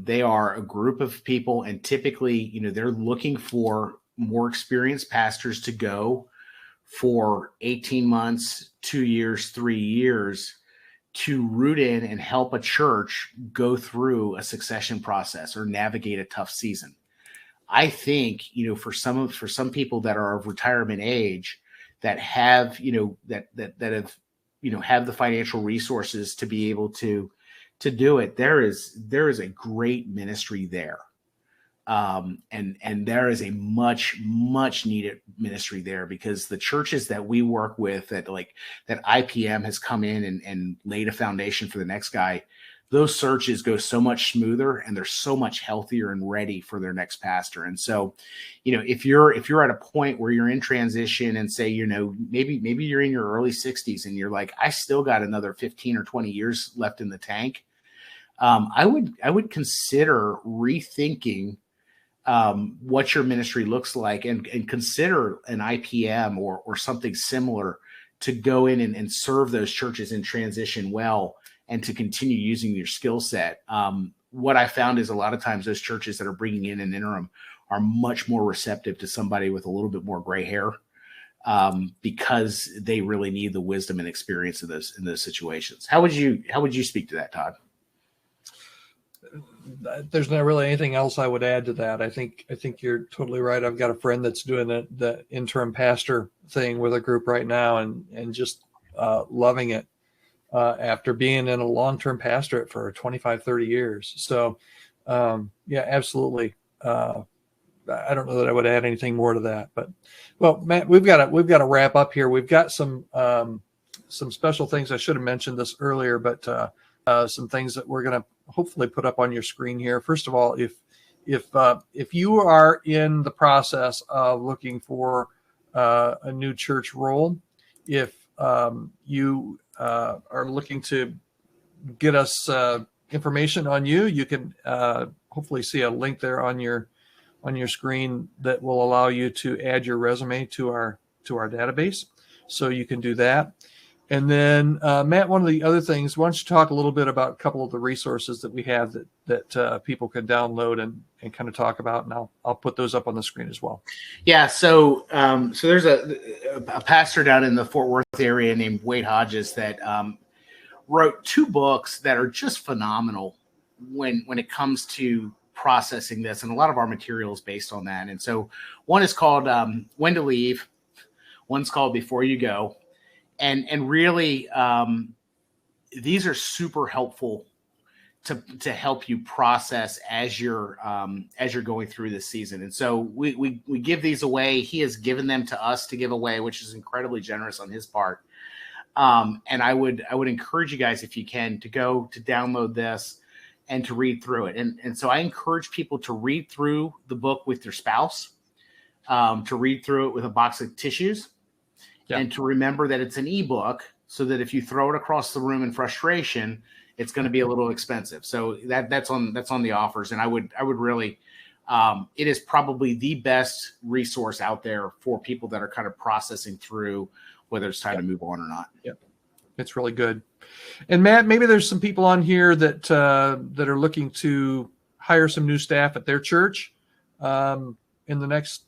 They are a group of people, and typically, they're looking for more experienced pastors to go for 18 months, 2 years, 3 years to root in and help a church go through a succession process or navigate a tough season. I think, for some people that are of retirement age that have, that have, have the financial resources to be able to to do it, there is a great ministry there. And there is a much needed ministry there, because the churches that we work with that IPM has come in and laid a foundation for the next guy, those searches go so much smoother and they're so much healthier and ready for their next pastor. And so, if you're at a point where you're in transition and say, maybe you're in your early 60s and you're like, I still got another 15 or 20 years left in the tank. I would consider rethinking what your ministry looks like, and consider an IPM or something similar to go in and serve those churches in transition well, and to continue using your skill set. What I found is a lot of times those churches that are bringing in an interim are much more receptive to somebody with a little bit more gray hair, because they really need the wisdom and experience of those in those situations. How would you speak to that, Todd? There's not really anything else I would add to that. I think you're totally right. I've got a friend that's doing the interim pastor thing with a group right now, and just loving it after being in a long-term pastorate for 25, 30 years. So yeah, absolutely. I don't know that I would add anything more to that, but well, Matt, we've got to wrap up here. We've got some special things. I should have mentioned this earlier, but some things that we're going to hopefully put up on your screen here. First of all, if you are in the process of looking for a new church role, if you are looking to get us information on you, you can hopefully see a link there on your screen that will allow you to add your resume to our database. So you can do that. And then, Matt, one of the other things, why don't you talk a little bit about a couple of the resources that we have that people can download and kind of talk about, and I'll put those up on the screen as well. Yeah, so there's a pastor down in the Fort Worth area named Wade Hodges that wrote 2 books that are just phenomenal when it comes to processing this, and a lot of our material is based on that. And so one is called When to Leave, one's called Before You Go. And really, these are super helpful to help you process as you're going through this season. And so we give these away. He has given them to us to give away, which is incredibly generous on his part. And I would encourage you guys, if you can, to go to download this and to read through it. And so I encourage people to read through the book with their spouse, to read through it with a box of tissues. Yeah. And to remember that it's an ebook, so that if you throw it across the room in frustration, it's going to be a little expensive. So that's on the offers. And I would really, it is probably the best resource out there for people that are kind of processing through whether it's time to move on or not. Yep. It's really good. And Matt, maybe there's some people on here that are looking to hire some new staff at their church in the next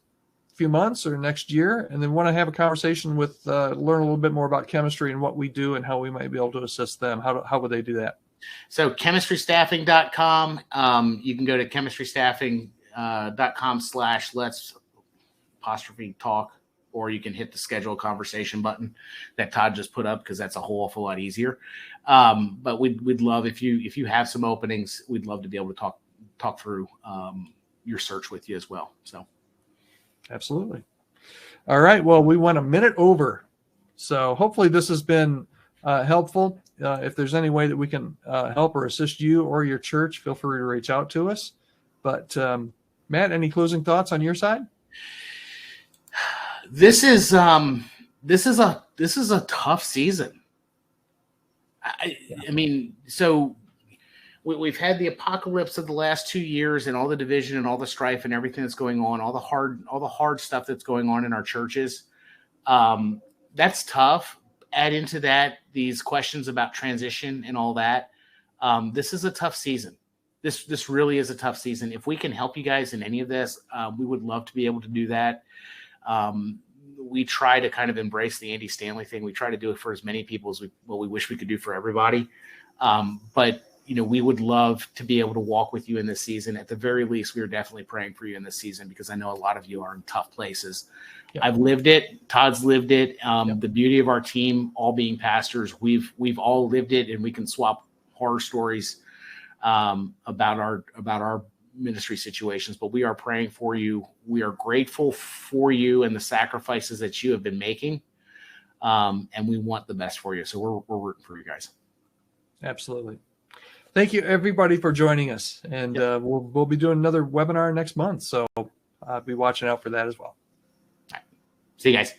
few months or next year, and then want to have a conversation with, learn a little bit more about chemistry and what we do and how we might be able to assist them. How would they do that? So chemistrystaffing.com. You can go to chemistrystaffing.com/let's_talk, or you can hit the schedule conversation button that Todd just put up, because that's a whole awful lot easier. But we'd love, if you have some openings, we'd love to be able to talk through your search with you as well. So. Absolutely. All right. Well, we went a minute over, so hopefully this has been helpful. If there's any way that we can help or assist you or your church, feel free to reach out to us. But Matt, any closing thoughts on your side? This is a tough season. I mean, so we've had the apocalypse of the last 2 years, and all the division and all the strife and everything that's going on, all the hard stuff that's going on in our churches. That's tough. Add into that these questions about transition and all that. This is a tough season. This really is a tough season. If we can help you guys in any of this, we would love to be able to do that. We try to kind of embrace the Andy Stanley thing. We try to do it for as many people as we wish we could do for everybody. But we would love to be able to walk with you in this season. At the very least, we are definitely praying for you in this season, because I know a lot of you are in tough places. Yep. I've lived it. Todd's lived it. Yep. The beauty of our team, all being pastors, we've all lived it, and we can swap horror stories about our ministry situations, but we are praying for you. We are grateful for you and the sacrifices that you have been making. And we want the best for you. So we're rooting for you guys. Absolutely. Thank you everybody for joining us. And we'll be doing another webinar next month. So be watching out for that as well. All right. See you guys.